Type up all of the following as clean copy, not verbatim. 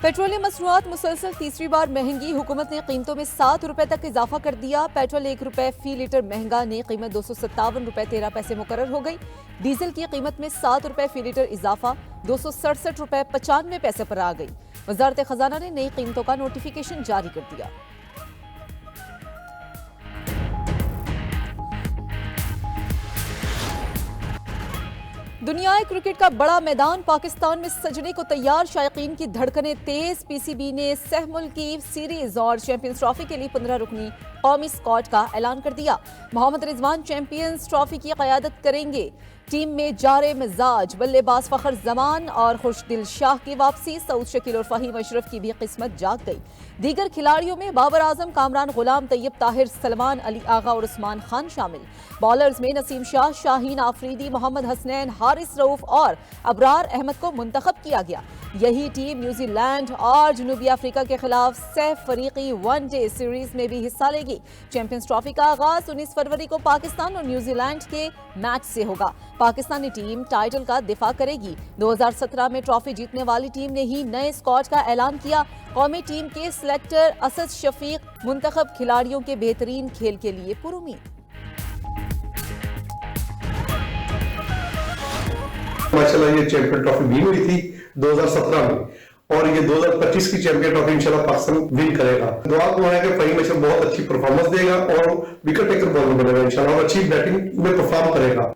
Petroleum मसनूआत मुसलसल तीसरी बार महंगी। हुकूमत ने कीमतों में 7 रुपए तक इजाफा कर दिया। पेट्रोल 1 रुपए फी लीटर महंगा ने कीमत 257 रुपए 13 पैसे मुकर्रर हो गई। डीजल की कीमत में 7 रुपए फी लीटर इजाफा 267 रुपए 95 पैसे पर आ गई। वजारत खजाना ने नई कीमतों का नोटिफिकेशन जारी कर दिया। दुनियाई क्रिकेट का बड़ा मैदान पाकिस्तान में सजने को तैयार। शायकीन की धड़कनें तेज। पीसीबी ने सहमुल की सीरीज और चैंपियंस ट्रॉफी के लिए 15 रुकनी कौमी स्क्वाड का ऐलान कर दिया। मोहम्मद रिजवान चैंपियंस ट्रॉफी की क़यादत करेंगे। टीम में जारे मिजाज बल्लेबाज फखर जमान और खुशदिल शाह की वापसी। सऊद शकील और फहीम अशरफ की भी किस्मत जाग गई। दीगर खिलाड़ियों में बाबर आजम, कामरान गुलाम, तैयब ताहिर, सलमान अली आगा और उस्मान खान शामिल। बॉलर्स में नसीम शाह, शाहीन आफरीदी, मोहम्मद हसनैन, हारिस रऊफ और अबरार अहमद को मुंतखब किया गया। यही टीम न्यूजीलैंड और जनूबी अफ्रीका के खिलाफ सह फरीकी वनडे सीरीज में भी हिस्सा लेगी। चैंपियंस ट्रॉफी का आगाज 19 फरवरी को पाकिस्तान और न्यूजीलैंड के मैच से होगा। पाकिस्तानी टीम टाइटल का दिफा करेगी। 2017 में ट्रॉफी जीतने वाली टीम ने ही नए स्क्वाड का ऐलान किया। कौमी टीम के सिलेक्टर असद शफीक मुंतखब खिलाड़ियों के बेहतरीन खेल के लिए पुरुमीद। माशाल्लाह ये चैंपियन ट्रॉफी विन हुई थी 2017 में और ये 2025 की चैंपियन ट्रॉफी इंशाल्लाह पाकिस्तान विन करेगा। दुआ को है कि फहीम अशरफ बहुत अच्छी परफॉर्मेंस देगा और विकेट टेकर बॉलर बनेगा इंशाल्लाह और अच्छी बैटिंग में परफॉर्म करेगा।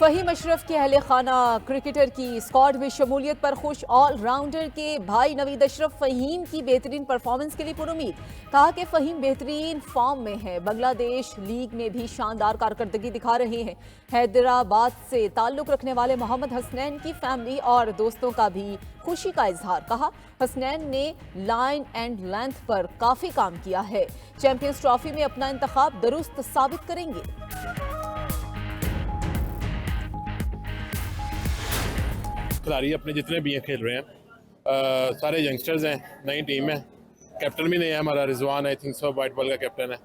फहीम अशरफ के अहले खाना क्रिकेटर की स्क्वाड में शमूलियत पर खुश। ऑलराउंडर के भाई नवीद अशरफ फहीम की बेहतरीन परफॉर्मेंस के लिए पुरुमीद। कहा कि फहीम बेहतरीन फॉर्म में है। बांग्लादेश लीग में भी शानदार कारकर्दगी दिखा रहे हैं। हैदराबाद से ताल्लुक रखने वाले मोहम्मद हसनैन की फैमिली और दोस्तों का भी खुशी का इजहार। कहा हसनैन ने लाइन एंड लेंथ पर काफी काम किया है। चैंपियंस ट्रॉफी में अपना इंतखाब दुरुस्त साबित करेंगे। खिलाड़ी अपने जितने भी हैं खेल रहे हैं सारे यंगस्टर्स हैं। नई टीम है। कैप्टन भी नया है हमारा Rizwan, I think so white ball का कैप्टन है।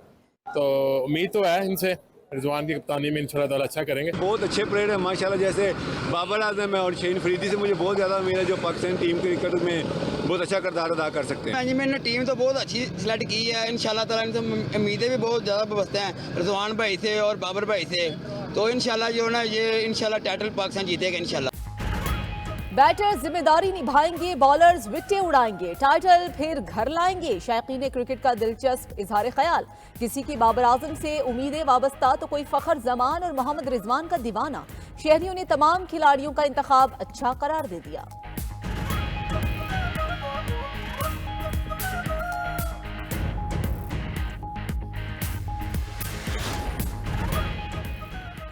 तो उम्मीद तो है इनसे, रिजवान की कप्तानी में इंशाल्लाह ताला अच्छा करेंगे। बहुत अच्छे प्लेयर हैं माशाल्लाह। जैसे बाबर आजम है और शाहीन अफरीदी से मुझे बहुत ज़्यादा उम्मीद है जो पाकिस्तान टीम क्रिकेट में बहुत अच्छा किरदार अदा कर सकते हैं। मैनेजमेंट ने टीम तो बहुत अच्छी सिलेक्ट की है। इंशाल्लाह ताला इनसे उम्मीदें भी बहुत ज़्यादा वाबस्ते हैं रिजवान भाई से और बाबर भाई से। तो इंशाल्लाह जो ना ये इंशाल्लाह टाइटल पाकिस्तान जीतेगा इंशाल्लाह। बैटर्स जिम्मेदारी निभाएंगे, बॉलर्स विकेटें उड़ाएंगे, टाइटल फिर घर लाएंगे। शायकीन क्रिकेट का दिलचस्प इजहार ख्याल। किसी की बाबर आजम से उम्मीदें वाबस्ता तो कोई फखर जमान और मोहम्मद रिजवान का दीवाना। शहरियों ने तमाम खिलाड़ियों का इंतखाब अच्छा करार दे दिया।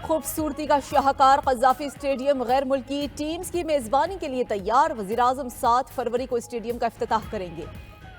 खूबसूरती का शाहकार कज़ाफी स्टेडियम गैर मुल्की टीम्स की मेजबानी के लिए तैयार। वज़ीर-ए-आज़म 7 फरवरी को स्टेडियम का इफ्तिताह करेंगे।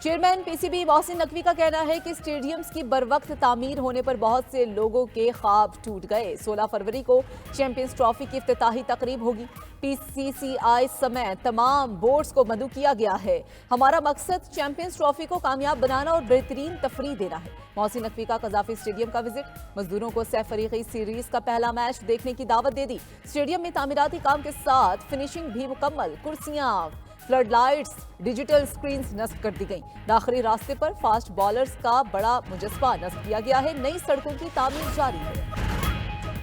चेयरमैन पीसीबी मोहसिन नकवी का कहना है कि स्टेडियम्स की बरवक्त तामीर होने पर बहुत से लोगों के ख्वाब टूट गए। 16 फरवरी को चैंपियंस ट्रॉफी की इफ्तिताही तकरीब होगी। पीसीसीआई समेत तमाम बोर्ड्स को मदऊ किया गया है। हमारा मकसद चैंपियंस ट्रॉफी को कामयाब बनाना और बेहतरीन तफरीह देना है। मोहसिन नकवी का कज़ाफी स्टेडियम का विजिट। मजदूरों को सह फरीकी सीरीज का पहला मैच देखने की दावत दे दी। स्टेडियम में तामीराती काम के साथ फिनिशिंग भी मुकम्मल। कुर्सियां, फ्लड लाइट्स, डिजिटल स्क्रीन्स नस्ब कर दी गई। दाखिली रास्ते पर फास्ट बॉलर्स का बड़ा मुजस्मा नस्ब किया गया है। नई सड़कों की तामीर जारी है।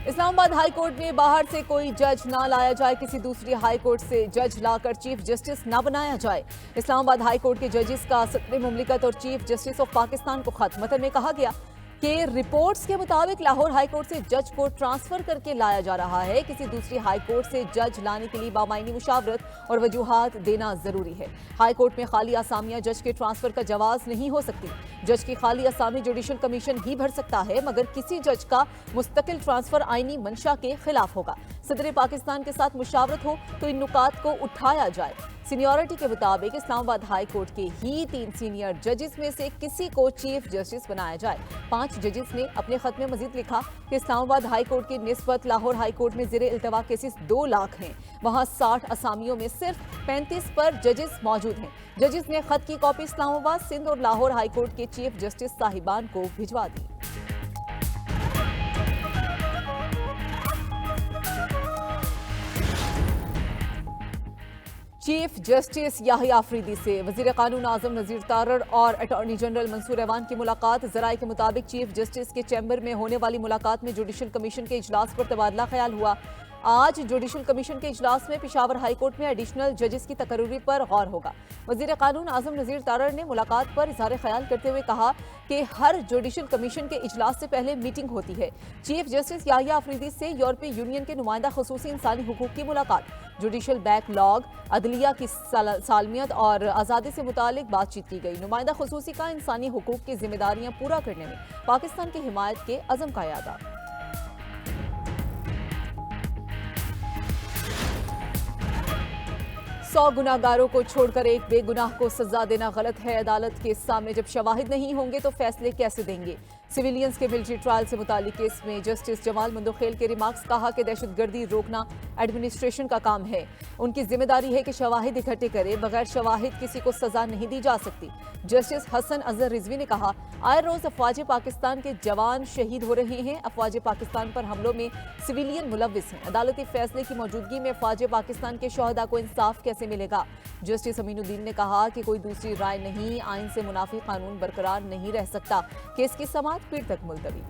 इस्लामाबाद हाई कोर्ट में बाहर से कोई जज ना लाया जाए। किसी दूसरी हाई कोर्ट से जज लाकर चीफ जस्टिस ना बनाया जाए। इस्लामाबाद हाई कोर्ट के जजेस का सदर मुमलिकत और चीफ जस्टिस ऑफ पाकिस्तान को खत। मतन में कहा गया कि रिपोर्ट्स के मुताबिक लाहौर हाई कोर्ट से जज को ट्रांसफर करके लाया जा रहा है। किसी दूसरी हाई कोर्ट से जज लाने के लिए बामायनी मुशावरत और वजूहात देना जरूरी है। हाई कोर्ट में खाली असामियां जज के ट्रांसफर का जवाज नहीं हो सकती। जज की खाली असामी जुडिशल कमीशन ही भर सकता है, मगर किसी जज का मुस्तकिल ट्रांसफर आईनी मंशा के खिलाफ होगा। सदर पाकिस्तान के साथ मुशावरत हो तो इन नुकात को उठाया जाए। सीनियरिटी के मुताबिक इस्लामाबाद हाई कोर्ट के ही 3 सीनियर जजेस में से किसी को चीफ जस्टिस बनाया जाए। 5 जजेस ने अपने खत में मजीद लिखा कि इस्लामाबाद हाई कोर्ट की निस्बत लाहौर हाई कोर्ट में ज़ेरे इल्तवा केसेस 2 लाख हैं। वहाँ 60 असामियों में सिर्फ 35 पर जजेस मौजूद हैं। जजेस ने खत की कॉपी इस्लामाबाद, सिंध और लाहौर हाई कोर्ट के चीफ जस्टिस साहिबान को भिजवा दी। चीफ जस्टिस याहिया अफरीदी से वजीर कानून आजम नजीर तारड़ और अटॉर्नी जनरल मंसूर एवान की मुलाकात। जराये के मुताबिक चीफ जस्टिस के चैम्बर में होने वाली मुलाकात में जुडिशल कमीशन के इजलास पर तबादला ख्याल हुआ। आज जुडिशल कमीशन के इजलास में पेशावर हाई कोर्ट में एडिशनल जजेस की तकर्री पर गौर होगा। वजीर कानून आजम नजीर तारड़ ने मुलाकात पर इजहार ख्याल करते हुए कहा कि हर जुडिशल कमीशन के इजलास से पहले मीटिंग होती है। चीफ जस्टिस याहिया अफरीदी से यूरोपीय यूनियन के नुमाइंदा खसूसी इंसानी हुकूक की मुलाकात। जुडिशल बैकलॉग, अदलिया की सालमियत और आज़ादी से मुतालिक बातचीत की गई। नुमाइंदा खसूसी का इंसानी हुकूक की जिम्मेदारियां पूरा करने में पाकिस्तान की हिमायत के अज़म का यादा। 100 गुनाहगारों को छोड़कर एक बेगुनाह को सजा देना गलत है। अदालत के सामने जब शवाहिद नहीं होंगे तो फैसले कैसे देंगे। सिविलियंस के मिलिट्री ट्रायल से मुतालिक केस में जस्टिस जमाल मंदोखेल के रिमार्क्स। कहा कि दहशतगर्दी रोकना एडमिनिस्ट्रेशन का काम है, उनकी जिम्मेदारी है कि शवाहिद इकट्ठे करे। बगैर शवाहिद किसी को सजा नहीं दी जा सकती। जस्टिस हसन अजहर रिजवी ने कहा, आए रोज अफवाज पाकिस्तान के जवान शहीद हो रहे हैं। अफवाज पाकिस्तान पर हमलों में सिविलियन मुलव्विस हैं। अदालती फैसले की मौजूदगी में अफवाज पाकिस्तान के शहदा को इंसाफ कैसे मिलेगा। जस्टिस अमीनुद्दीन ने कहा कि कोई दूसरी राय नहीं, आइन से मुनाफी कानून बरकरार नहीं रह सकता। केस की समाअत पीर तक मुलतवी।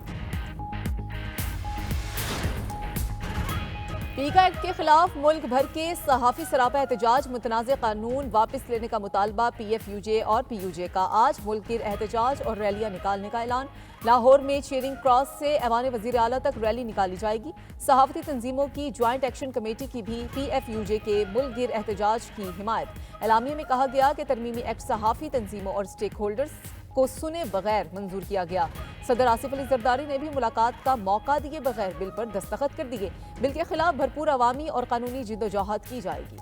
पीका एक्ट के खिलाफ मुल्क भर के सहाफी सरापा एहतजाज। मुतनाज़ कानून वापस लेने का मुतालबा PFUJ और PUJ का। आज मुल्क गिर एहतजाज और रैलियां निकालने का ऐलान। लाहौर में चेयरिंग क्रॉस से ऐवान वज़ीर आला तक रैली निकाली जाएगी। सहाफती तंजीमों की ज्वाइंट एक्शन कमेटी की भी PFUJ के मुल्क गिर एहतजाज की हिमायत। एलामिया में कहा गया कि तरमीमी एक्ट सहाफी तंजीमों और स्टेक होल्डर्स को सुने बगैर मंजूर किया गया। सदर आसिफ अली जरदारी ने भी मुलाकात का मौका दिए बगैर बिल पर दस्तखत कर दिए। बिल के खिलाफ भरपूर अवामी और कानूनी जिद्दोजहद की जाएगी।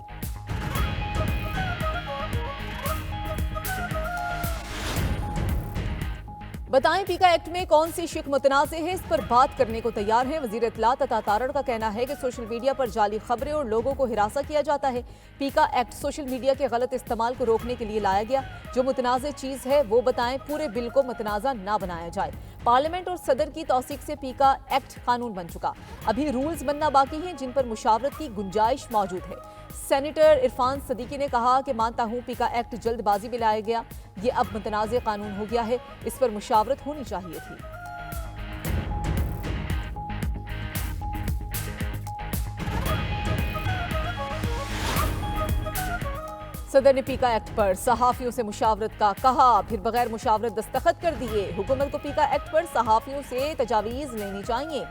बताएं पीका एक्ट में कौन सी शिक मुतनाज़ है, इस पर बात करने को तैयार है। वज़ीर इत्तलात अता तारड़ का कहना है कि सोशल मीडिया पर जाली खबरें और लोगों को हिरासा किया जाता है। पीका एक्ट सोशल मीडिया के गलत इस्तेमाल को रोकने के लिए लाया गया। जो मुतनाज़ चीज़ है वो बताएं, पूरे बिल को मुतनाज़ा ना बनाया जाए। पार्लियामेंट और सदर की तौसीक से पीका एक्ट कानून बन चुका। अभी रूल्स बनना बाकी हैं जिन पर मुशावरत की गुंजाइश मौजूद है। सेनेटर इरफान सदीकी ने कहा कि मानता हूं पीका एक्ट जल्दबाजी में लाया गया, ये अब मुतनाज़ कानून हो गया है, इस पर मुशावरत होनी चाहिए थी। सदर ने पीका एक्ट पर सहाफियों से मुशावरत का कहा, फिर बगैर मुशावरत दस्तखत कर दिए। हुकूमत को पीका एक्ट पर सहाफियों से तजावीज़ लेनी चाहिए।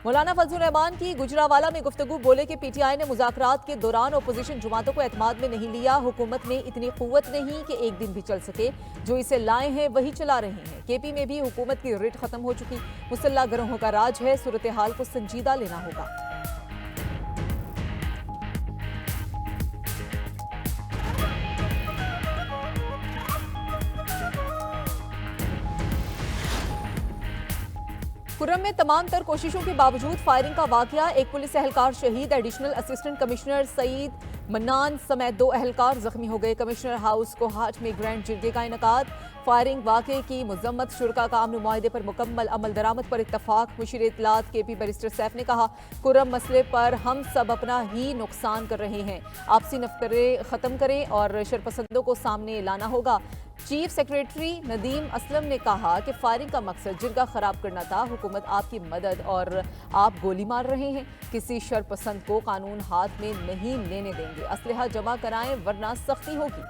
मौलाना फजलुर रहमान की गुजरावाला में गुफ्तगू। बोले कि PTI ने मुज़ाकरात के दौरान अपोजिशन जमातों को एतमाद में नहीं लिया। हुकूमत में इतनी क़ुव्वत नहीं कि एक दिन भी चल सके, जो इसे लाए हैं वही चला रहे हैं। KP में भी हुकूमत की रिट खत्म हो चुकी। मुसल्लह गिरोहों का राज है, सूरत हाल को संजीदा लेना होगा। खुर्रम में तमाम तर कोशिशों के बावजूद फायरिंग का वाकया। एक पुलिस एहलकार शहीद। Additional assistant commissioner Saeed Mannan समेत 2 एहलकार जख्मी हो गए। कमिश्नर हाउस कोहाट में ग्रैंड जिरगे का इनेकाद। फायरिंग वाक़े की मुजम्मत। शुरका का अमन मुआहदे पर मुकम्मल अमल दरामद पर इत्तफाक। मुशीर इत्तलात KP बैरिस्टर सैफ ने कहा, खुर्रम मसले पर हम सब अपना ही नुकसान कर रहे हैं। आपसी नफरते ख़त्म करें और शरपसंदों को सामने लाना होगा। चीफ सेक्रेटरी नदीम असलम ने कहा कि फायरिंग का मकसद जिरगा खराब करना था। हुकूमत आपकी मदद और आप गोली मार रहे हैं। किसी शरपसंद को कानून हाथ में नहीं लेने देंगे। असलहा जमा कराएं वरना सख्ती होगी।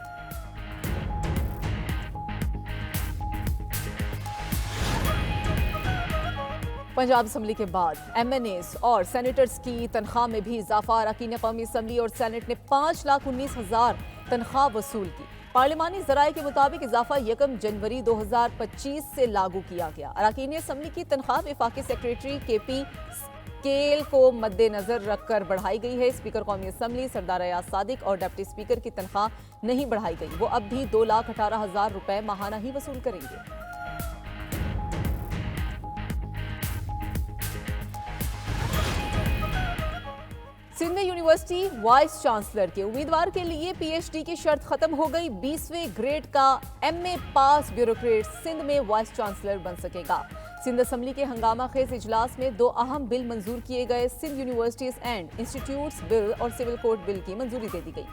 पंजाब असम्बली के बाद MNAs और सेनेटर्स की तनख्वाह में भी इजाफा। अरकान कौमी असम्बली और सेनेट ने 5,19,000 तनख्वाह वसूल की। पार्लिमानी जराये के मुताबिक इजाफा 1 जनवरी 2025 से लागू किया गया। अरकान असम्बली की तनख्वाह वफाकी सेक्रेटरी KP स्केल को मद्देनजर रखकर बढ़ाई गई है। स्पीकर कौमी असम्बली सरदार अयाज सादिक और डिप्टी स्पीकर की तनख्वाह नहीं बढ़ाई गई। वो अब भी 2,18,000 रुपए माहाना ही वसूल करेंगे। सिंध में यूनिवर्सिटी वाइस चांसलर के उम्मीदवार के लिए PhD की शर्त खत्म हो गई। 20वें ग्रेड का MA पास ब्यूरोक्रेट सिंध में वाइस चांसलर बन सकेगा। सिंध असम्बली के हंगामा खेज इजलास में 2 अहम बिल मंजूर किए गए। Sindh universities and institutes bill और सिविल कोड बिल की मंजूरी दे दी गई।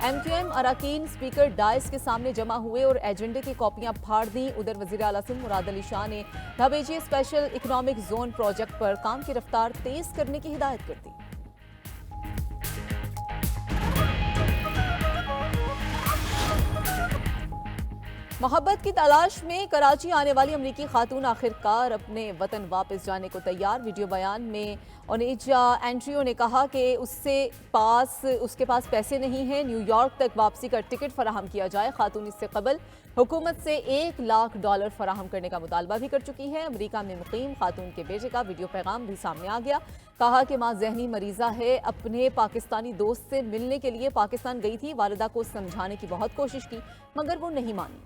MQM अराकीन स्पीकर डायस के सामने जमा हुए और एजेंडे की कॉपियां फाड़ दी। उधर वजीर आला सिंध मुराद अली शाह ने भवेजिया स्पेशल इकोनॉमिक जोन प्रोजेक्ट पर काम की रफ्तार तेज करने की हिदायत कर दी। मोहब्बत की तलाश में कराची आने वाली अमरीकी खातून आखिरकार अपने वतन वापस जाने को तैयार। वीडियो बयान में ओनेजा एंट्रियो ने कहा कि उसके पास पैसे नहीं हैं, न्यूयॉर्क तक वापसी का टिकट फराहम किया जाए। खातून इससे कबल हुकूमत से $1 लाख फराहम करने का मुतालबा भी कर चुकी है। अमेरिका में मुकीम खातून के बेटे का वीडियो पैगाम भी सामने आ गया। कहा कि मां जहनी मरीजा है, अपने पाकिस्तानी दोस्त से मिलने के लिए पाकिस्तान गई थी। वालिदा को समझाने की बहुत कोशिश की मगर वो नहीं मानी।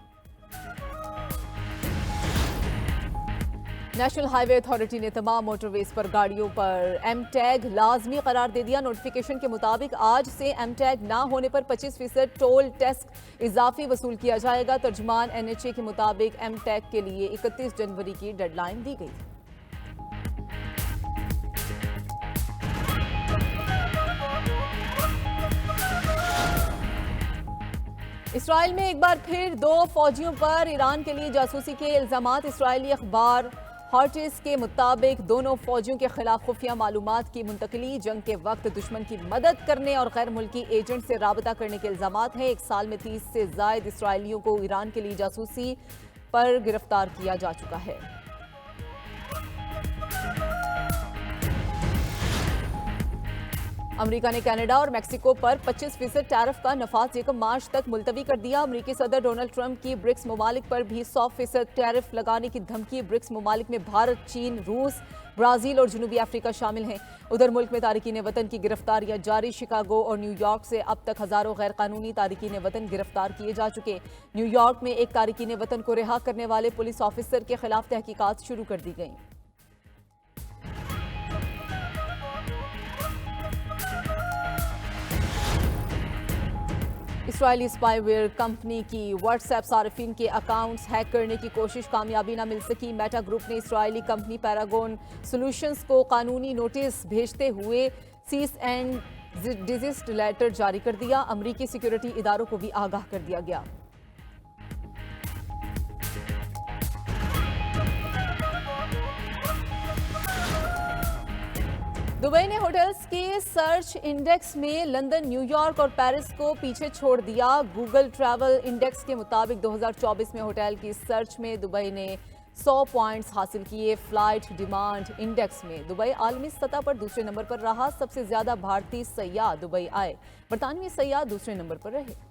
नेशनल हाईवे अथॉरिटी ने तमाम मोटरवेज पर गाड़ियों पर एम टैग लाजमी करार दे दिया। नोटिफिकेशन के मुताबिक आज से एम टैग ना होने पर 25% टोल टैक्स इजाफी वसूल किया जाएगा। तर्जुमान NHA के मुताबिक एम टैग के लिए 31 जनवरी की डेडलाइन दी गई। इसराइल में एक बार फिर 2 फौजियों पर ईरान के लिए जासूसी के इल्जामात। इसराइली अखबार हॉर्टिस के मुताबिक दोनों फौजियों के खिलाफ खुफिया मालूमात की मुंतकली, जंग के वक्त दुश्मन की मदद करने और गैर मुल्की एजेंट से राबता करने के इल्जामात हैं। 1 साल में 30 से जायद इसराइलियों को ईरान के लिए जासूसी पर गिरफ्तार किया जा चुका है। अमेरिका ने कनाडा और मेक्सिको पर 25% टैरिफ का नफाज 1 मार्च तक मुलतवी कर दिया। अमेरिकी सदर डोनाल्ड ट्रंप की ब्रिक्स ममालिक पर भी 100% टैरिफ लगाने की धमकी। ब्रिक्स ममालिक में भारत, चीन, रूस, ब्राजील और जनूबी अफ्रीका शामिल हैं। उधर मुल्क में तारिकीन वतन की गिरफ्तारियां जारी। शिकागो और न्यूयॉर्क से अब तक हजारों गैर कानूनी तारिकीन वतन गिरफ्तार किए जा चुके। न्यूयॉर्क में एक तारिकीन वतन को रिहा करने वाले पुलिस ऑफिसर के खिलाफ तहकीकात शुरू कर दी गई। इसराइली स्पाईवेयर कंपनी की व्हाट्सएप सार्फिन के अकाउंट्स हैक करने की कोशिश कामयाबी न मिल सकी। मेटा ग्रुप ने इसराइली कंपनी पैरागोन सॉल्यूशंस को कानूनी नोटिस भेजते हुए सीज एंड डिजिस्ट लेटर जारी कर दिया। अमेरिकी सिक्योरिटी इदारों को भी आगाह कर दिया गया। दुबई ने होटल्स के सर्च इंडेक्स में लंदन, न्यूयॉर्क और पेरिस को पीछे छोड़ दिया। गूगल ट्रैवल इंडेक्स के मुताबिक 2024 में होटल की सर्च में दुबई ने 100 पॉइंट्स हासिल किए। फ्लाइट डिमांड इंडेक्स में दुबई आलमी सतह पर दूसरे नंबर पर रहा। सबसे ज्यादा भारतीय सयाह दुबई आए, बरतानवी सयाह दूसरे नंबर पर रहे।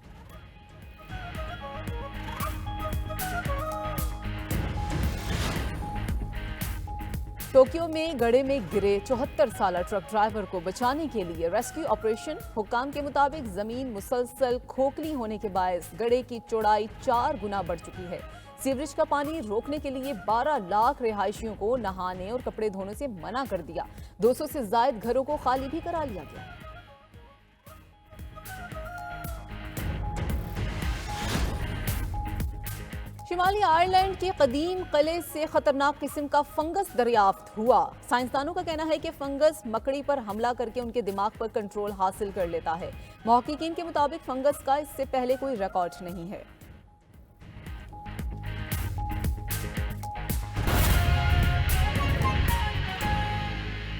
टोक्यो में गड्ढे में गिरे 74 साला ट्रक ड्राइवर को बचाने के लिए रेस्क्यू ऑपरेशन। हुक्काम के मुताबिक जमीन मुसलसल खोखली होने के बायस गड्ढे की चौड़ाई 4 गुना बढ़ चुकी है। सीवरेज का पानी रोकने के लिए 12 लाख रिहायशियों को नहाने और कपड़े धोने से मना कर दिया। 200 से ज्यादा घरों को खाली भी करा लिया गया। शिमाली आयरलैंड के कदीम किले से खतरनाक किस्म का फंगस दरियाफ्त हुआ। साइंसदानों का कहना है कि फंगस मकड़ी पर हमला करके उनके दिमाग पर कंट्रोल हासिल कर लेता है। मुहक्किकीन के मुताबिक फंगस का इससे पहले कोई रिकॉर्ड नहीं है।